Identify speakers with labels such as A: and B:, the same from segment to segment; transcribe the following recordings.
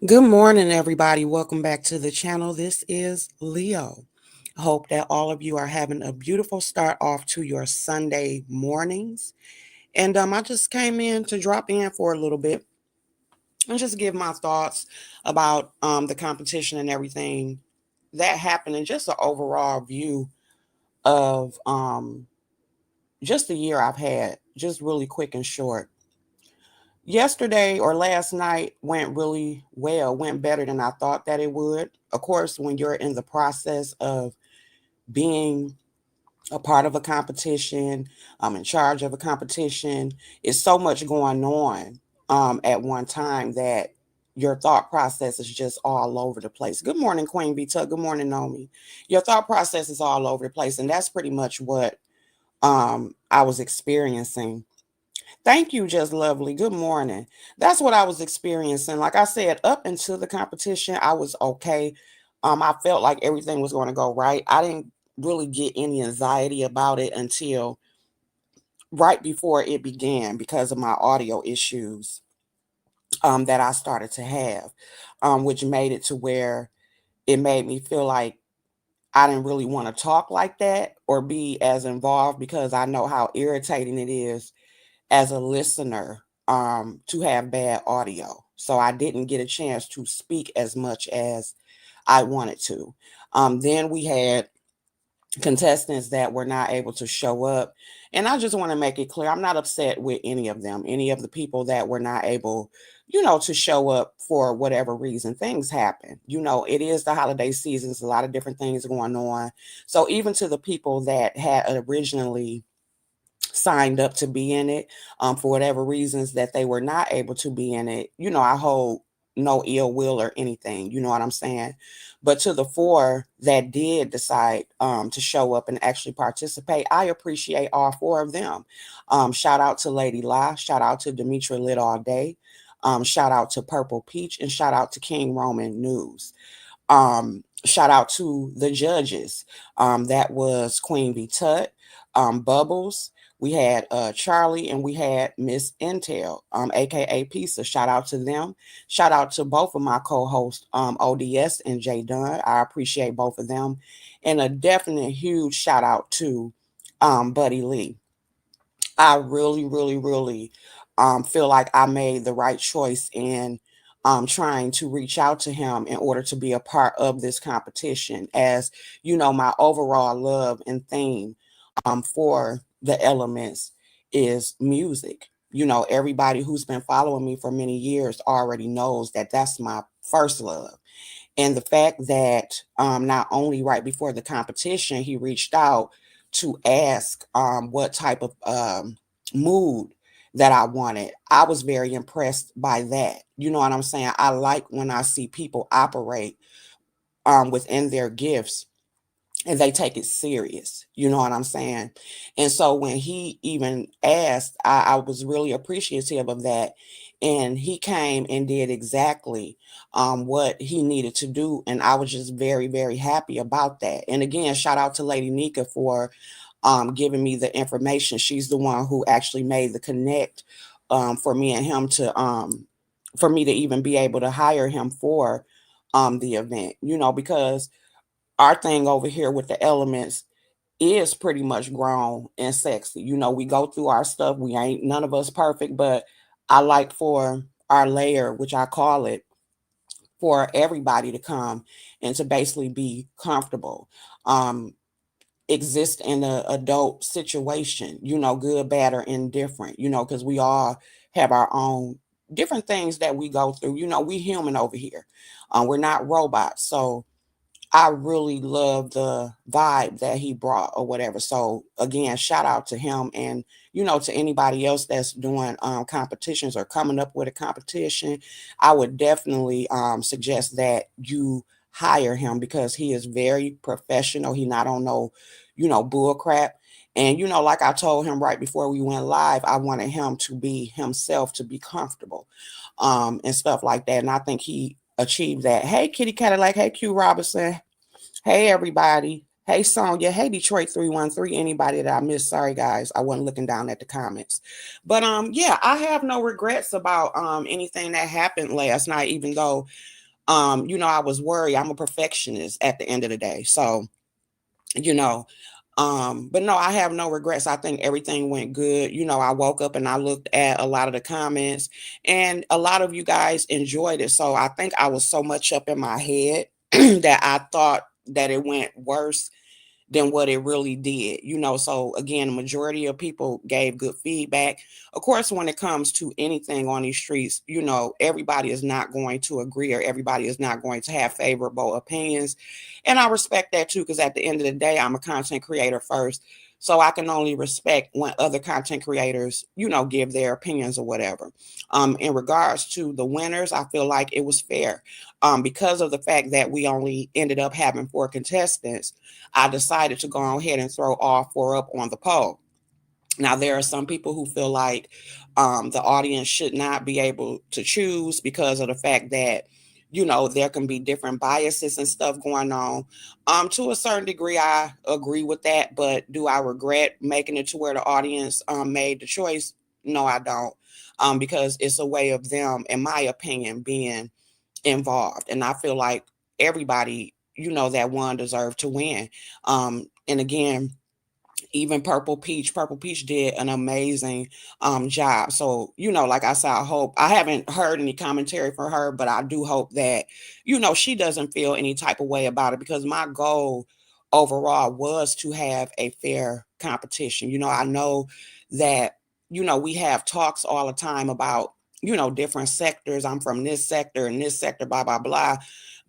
A: Good morning, everybody. Welcome back to the channel. This is Leo. I hope that all of you are having a beautiful start off to your Sunday mornings. And I just came in to drop in for a little bit and just give my thoughts about the competition and everything that happened and just an overall view of just the year I've had, just really quick and short. Yesterday or last night went really well, went better than I thought that it would. Of course, when you're in the process of being a part of a competition, I'm in charge of a competition, it's so much going on at one time that your thought process is just all over the place. Good morning, Queen B Tuck. Good morning, Nomi. Your thought process is all over the place, and that's pretty much what I was experiencing. Thank you, Just Lovely. Good morning. That's what I was experiencing. Like I said, up until the competition, I was okay. I felt like everything was going to go right. I didn't really get any anxiety about it until right before it began because of my audio issues that I started to have, which made it to where it made me feel like I didn't really want to talk like that or be as involved because I know how irritating it is as a listener to have bad audio. So I didn't get a chance to speak as much as I wanted to. Then we had contestants that were not able to show up. And I just want to make it clear I'm not upset with any of them, any of the people that were not able, to show up for whatever reason. Things happen. It is the holiday season, there's a lot of different things going on. So even to the people that had originally signed up to be in it for whatever reasons that they were not able to be in it, I hold no ill will or anything, you know what I'm saying? But to the four that did decide to show up and actually participate, I appreciate all four of them. Shout out to Lady La, shout out to Demetra Lit All Day, shout out to Purple Peach, and shout out to King Roman News. Shout out to the judges. That was Queen V Tut, Bubbles. We had Charlie and we had Miss Intel, aka Pizza. Shout out to them. Shout out to both of my co-hosts, ODS and Jay Dunn. I appreciate both of them. And a definite huge shout out to Buddy Lee. I really, really, really feel like I made the right choice in trying to reach out to him in order to be a part of this competition. As my overall love and theme for the elements is music. Everybody who's been following me for many years already knows that that's my first love. And the fact that not only right before the competition, he reached out to ask what type of mood that I wanted. I was very impressed by that. You know what I'm saying? I like when I see people operate within their gifts and they take it serious. You know what I'm saying? And so when he even asked, I was really appreciative of that. And he came and did exactly what he needed to do. And I was just very, very happy about that. And again, shout out to Lady Nika for giving me the information. She's the one who actually made the connect for me and him for me to even be able to hire him for the event, because our thing over here with the elements is pretty much grown and sexy. We go through our stuff. We ain't none of us perfect, but I like for our layer, which I call it, for everybody to come and to basically be comfortable. Um, Exist in a adult situation, good, bad, or indifferent, because we all have our own different things that we go through. We human over here. We're not robots. So I really love the vibe that he brought or whatever. So again, shout out to him and to anybody else that's doing competitions or coming up with a competition. I would definitely suggest that you hire him because he is very professional. He not on no, bull crap. And like I told him right before we went live, I wanted him to be himself, to be comfortable, and stuff like that. And I think he achieved that. Hey, Kitty Cadillac. Hey, Q Robinson. Hey, everybody. Hey Sonya, hey Detroit 313, anybody that I missed. Sorry guys, I wasn't looking down at the comments. But yeah, I have no regrets about anything that happened last night, even though I was worried. I'm a perfectionist at the end of the day. So, you know, but no, I have no regrets. I think everything went good. I woke up and I looked at a lot of the comments, and a lot of you guys enjoyed it. So I think I was so much up in my head that I thought that it went worse than what it really did. So again, the majority of people gave good feedback. Of course, when it comes to anything on these streets, everybody is not going to agree, or everybody is not going to have favorable opinions. And I respect that too, because at the end of the day, I'm a content creator first. So I can only respect when other content creators, give their opinions or whatever. In regards to the winners, I feel like it was fair. Because of the fact that we only ended up having 4 contestants, I decided to go ahead and throw all 4 up on the poll. Now, there are some people who feel like the audience should not be able to choose because of the fact that, there can be different biases and stuff going on. To a certain degree, I agree with that, but do I regret making it to where the audience made the choice? No, I don't. Because it's a way of them, in my opinion, being involved. And I feel like everybody, that won deserved to win. And again, even Purple Peach did an amazing job. So, like I said, I haven't heard any commentary from her, but I do hope that, she doesn't feel any type of way about it, because my goal overall was to have a fair competition. I know that, we have talks all the time about, different sectors. I'm from this sector and this sector, blah, blah, blah.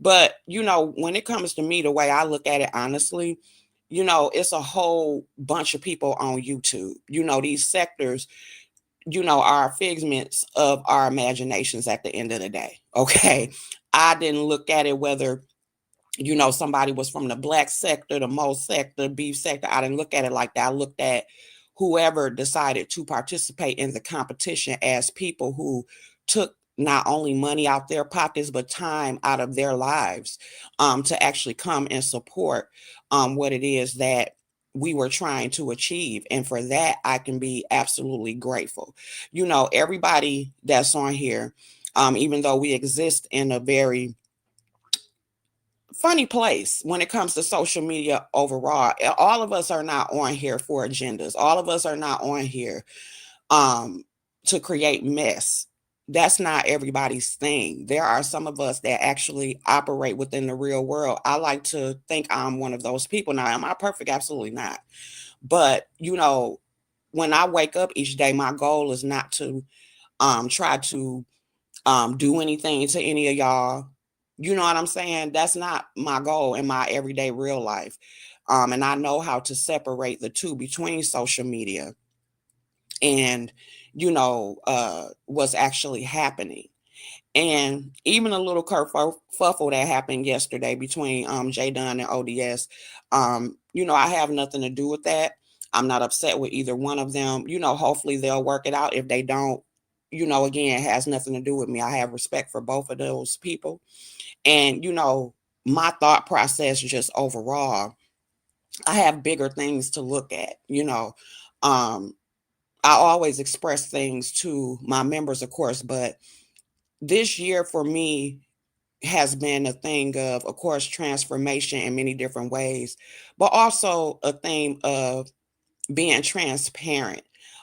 A: But, when it comes to me, the way I look at it, honestly, it's a whole bunch of people on YouTube. These sectors, are figments of our imaginations at the end of the day. Okay. I didn't look at it whether, somebody was from the black sector, the mole sector, beef sector. I didn't look at it like that. I looked at whoever decided to participate in the competition as people who took not only money out their pockets, but time out of their lives to actually come and support what it is that we were trying to achieve. And for that, I can be absolutely grateful. Everybody that's on here, even though we exist in a very funny place when it comes to social media overall, all of us are not on here for agendas. All of us are not on here um to create mess. That's not everybody's thing. There are some of us that actually operate within the real world. I like to think I'm one of those people. Now, am I perfect? Absolutely not. But when I wake up each day, my goal is not to try to do anything to any of y'all. You know what I'm saying? That's not my goal in my everyday real life. And I know how to separate the two between social media and, what's actually happening. And even a little kerfuffle that happened yesterday between J Dunn and ODS, I have nothing to do with that. I'm not upset with either one of them. Hopefully they'll work it out. If they don't, again, it has nothing to do with me. I have respect for both of those people. And, my thought process just overall, I have bigger things to look at. Um, I always express things to my members, of course, but this year for me has been a thing of course, transformation in many different ways, but also a thing of being transparent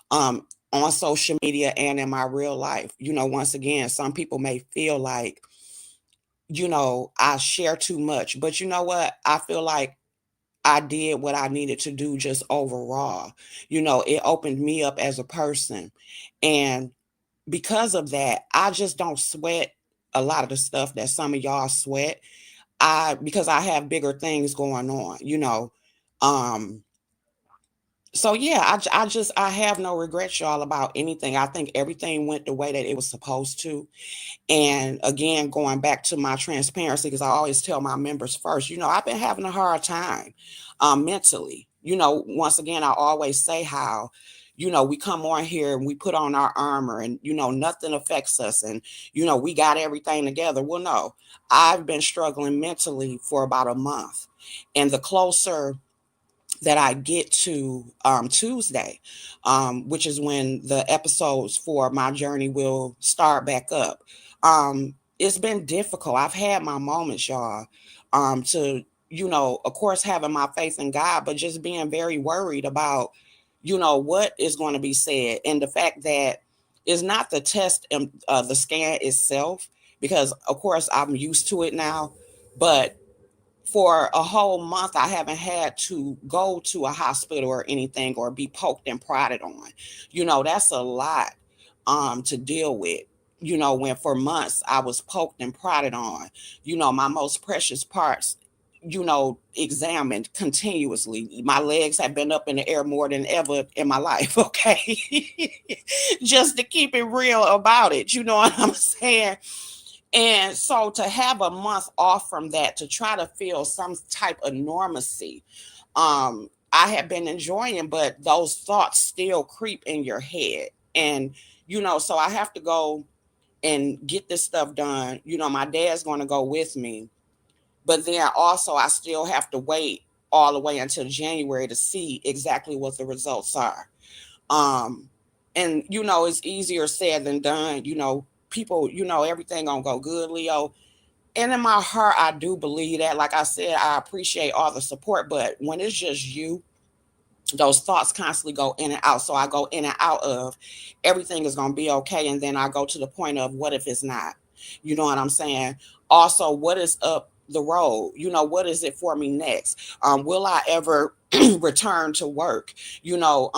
A: on social media and in my real life. Once again, some people may feel like, I share too much, but you know what? I feel like I did what I needed to do just overall. It opened me up as a person. And because of that, I just don't sweat a lot of the stuff that some of y'all sweat. Because I have bigger things going on. Um, so yeah, I have no regrets, y'all, about anything. I think everything went the way that it was supposed to. And again, going back to my transparency, because I always tell my members first, I've been having a hard time mentally. Once again, I always say how, we come on here and we put on our armor and, nothing affects us and, we got everything together. Well, no, I've been struggling mentally for about a month. And the closer that I get to Tuesday, which is when the episodes for my journey will start back up. It's been difficult. I've had my moments, y'all, to, of course, having my faith in God, but just being very worried about, what is going to be said. And the fact that it's not the test and the scan itself, because, of course, I'm used to it now. But for a whole month, I haven't had to go to a hospital or anything or be poked and prodded on. That's a lot to deal with. When for months I was poked and prodded on, my most precious parts, examined continuously. My legs have been up in the air more than ever in my life, okay? Just to keep it real about it, you know what I'm saying? And so to have a month off from that to try to feel some type of normalcy, I have been enjoying, but those thoughts still creep in your head. And, so I have to go and get this stuff done. My dad's going to go with me, but then also I still have to wait all the way until January to see exactly what the results are. Um, and, it's easier said than done. People, everything gonna go good, Leo. And in my heart, I do believe that. Like I said, I appreciate all the support, but when it's just you, those thoughts constantly go in and out. So I go in and out of everything is gonna be okay, and then I go to the point of what if it's not? You know what I'm saying? Also, what is up the road? What is it for me next? Will I ever return to work? You know,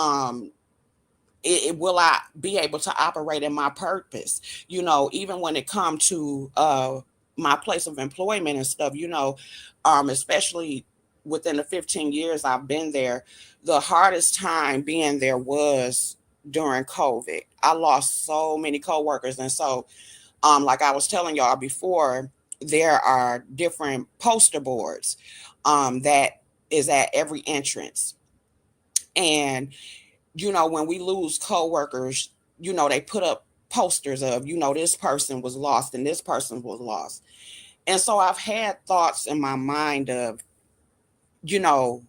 A: will I be able to operate in my purpose? Even when it comes to my place of employment and stuff, especially within the 15 years I've been there, the hardest time being there was during COVID. I lost so many coworkers. And so, like I was telling y'all before, there are different poster boards that is at every entrance. And when we lose coworkers, they put up posters of, this person was lost and this person was lost. And so I've had thoughts in my mind of, you know,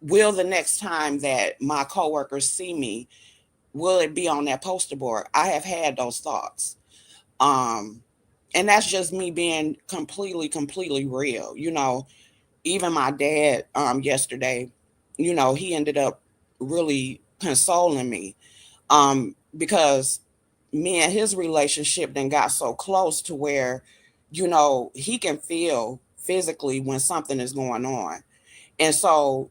A: will the next time that my coworkers see me, will it be on that poster board? I have had those thoughts. Um, and that's just me being completely real. Even my dad yesterday, he ended up really consoling me because me and his relationship then got so close to where, he can feel physically when something is going on. And so,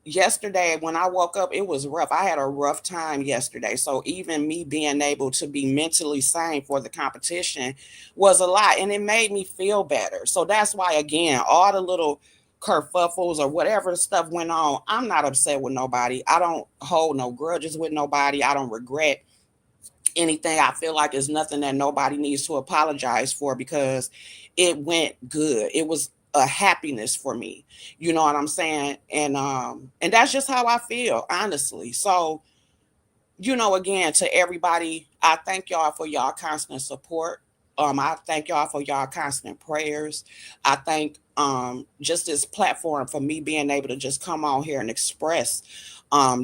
A: yesterday when I woke up, it was rough. I had a rough time yesterday. So even me being able to be mentally sane for the competition was a lot, and it made me feel better. So that's why, again, all the little kerfuffles or whatever stuff went on, I'm not upset with nobody. I don't hold no grudges with nobody. I don't regret anything. I feel like it's nothing that nobody needs to apologize for because it went good. It was a happiness for me. You know what I'm saying? And that's just how I feel, honestly. So, again, to everybody, I thank y'all for y'all constant support. I thank y'all for y'all constant prayers. I thank just this platform for me being able to just come on here and express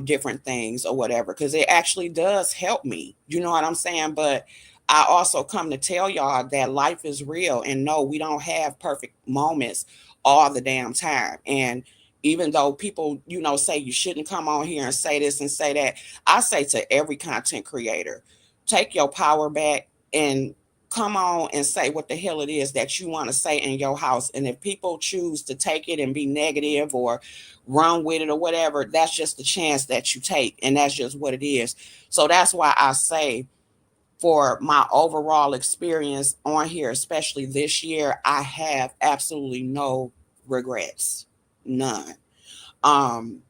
A: different things or whatever, because it actually does help me. You know what I'm saying? But I also come to tell y'all that life is real, and no, we don't have perfect moments all the damn time. And even though people, say you shouldn't come on here and say this and say that, I say to every content creator, take your power back and come on and say what the hell it is that you want to say in your house. And if people choose to take it and be negative or run with it or whatever, that's just the chance that you take. And that's just what it is. So that's why I say, for my overall experience on here, especially this year, I have absolutely no regrets. None. Um,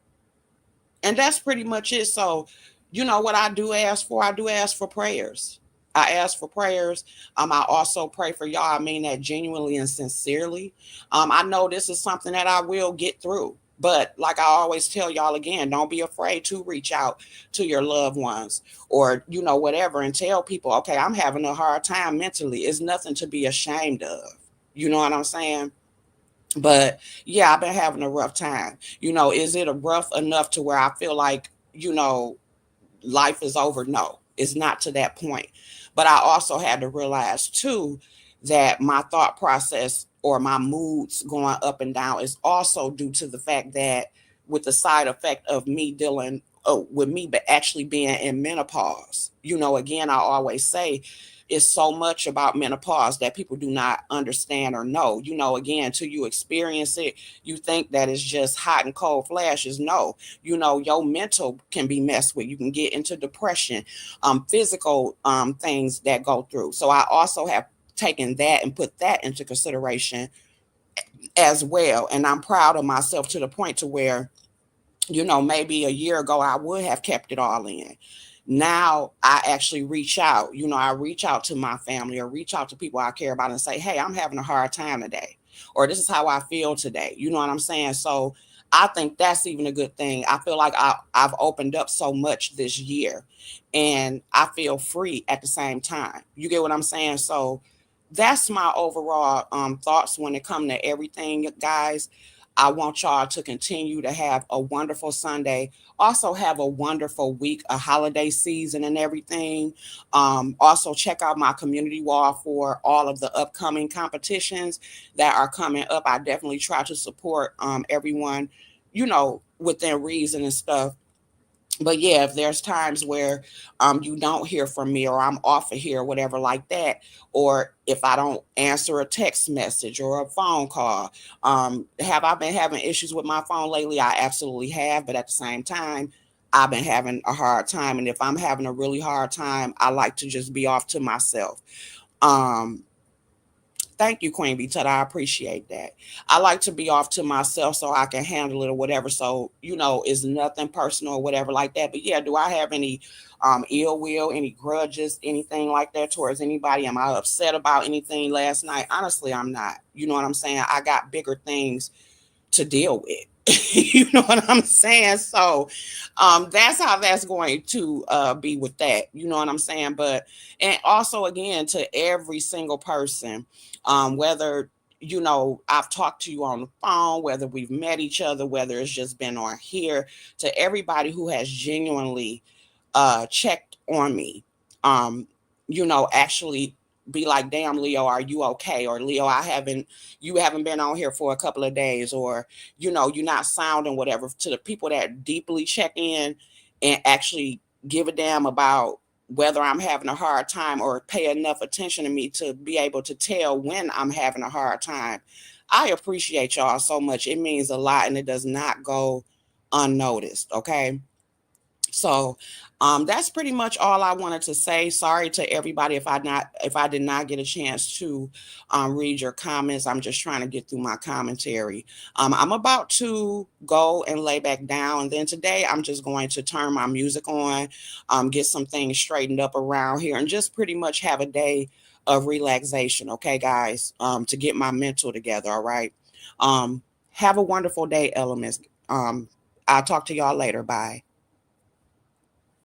A: and that's pretty much it. So, what I do ask for? I do ask for prayers. I ask for prayers. I also pray for y'all. I mean that genuinely and sincerely. I know this is something that I will get through. But like I always tell y'all again, don't be afraid to reach out to your loved ones or, whatever, and tell people, okay, I'm having a hard time mentally. It's nothing to be ashamed of. You know what I'm saying? But yeah, I've been having a rough time. Is it a rough enough to where I feel like, life is over? No, it's not to that point. But I also had to realize too that my thought process or my moods going up and down is also due to the fact that with the side effect of me dealing with me but actually being in menopause. Again, I always say it's so much about menopause that people do not understand or know. Again, till you experience it, you think that it's just hot and cold flashes. No, your mental can be messed with. You can get into depression, physical things that go through. So I also have taken that and put that into consideration as well. And I'm proud of myself to the point to where, maybe a year ago I would have kept it all in. Now I actually reach out. I reach out to my family or reach out to people I care about and say, hey, I'm having a hard time today, or this is how I feel today. You know what I'm saying? So I think that's even a good thing. I feel like I've opened up so much this year and I feel free at the same time. You get what I'm saying? So that's my overall thoughts when it comes to everything, guys. I want y'all to continue to have a wonderful Sunday. Also, have a wonderful week, a holiday season, and everything. Also, check out my community wall for all of the upcoming competitions that are coming up. I definitely try to support everyone, within reason and stuff. But yeah, if there's times where you don't hear from me or I'm off of here or whatever like that, or if I don't answer a text message or a phone call, have I been having issues with my phone lately? I absolutely have, but at the same time, I've been having a hard time. And if I'm having a really hard time, I like to just be off to myself. Um, Thank you, Queen Bee Tut. I appreciate that. I like to be off to myself so I can handle it or whatever. So, it's nothing personal or whatever like that. But yeah, do I have any ill will, any grudges, anything like that towards anybody? Am I upset about anything last night? Honestly, I'm not. You know what I'm saying? I got bigger things to deal with. You know what I'm saying? So that's how that's going to be with that. You know what I'm saying? But and also again to every single person, whether I've talked to you on the phone, whether we've met each other, whether it's just been on here, to everybody who has genuinely checked on me. Actually be like, damn, Leo, are you okay? Or Leo, you haven't been on here for a couple of days, or you're not sounding whatever. To the people that deeply check in and actually give a damn about whether I'm having a hard time or pay enough attention to me to be able to tell when I'm having a hard time. I appreciate y'all so much. It means a lot and it does not go unnoticed. Okay. So that's pretty much all I wanted to say. Sorry to everybody if I did not get a chance to read your comments. I'm just trying to get through my commentary. I'm about to go and lay back down, and then today I'm just going to turn my music on, get some things straightened up around here, and just pretty much have a day of relaxation. Okay, guys, to get my mental together. All right. Have a wonderful day, elements. I'll talk to y'all later. Bye.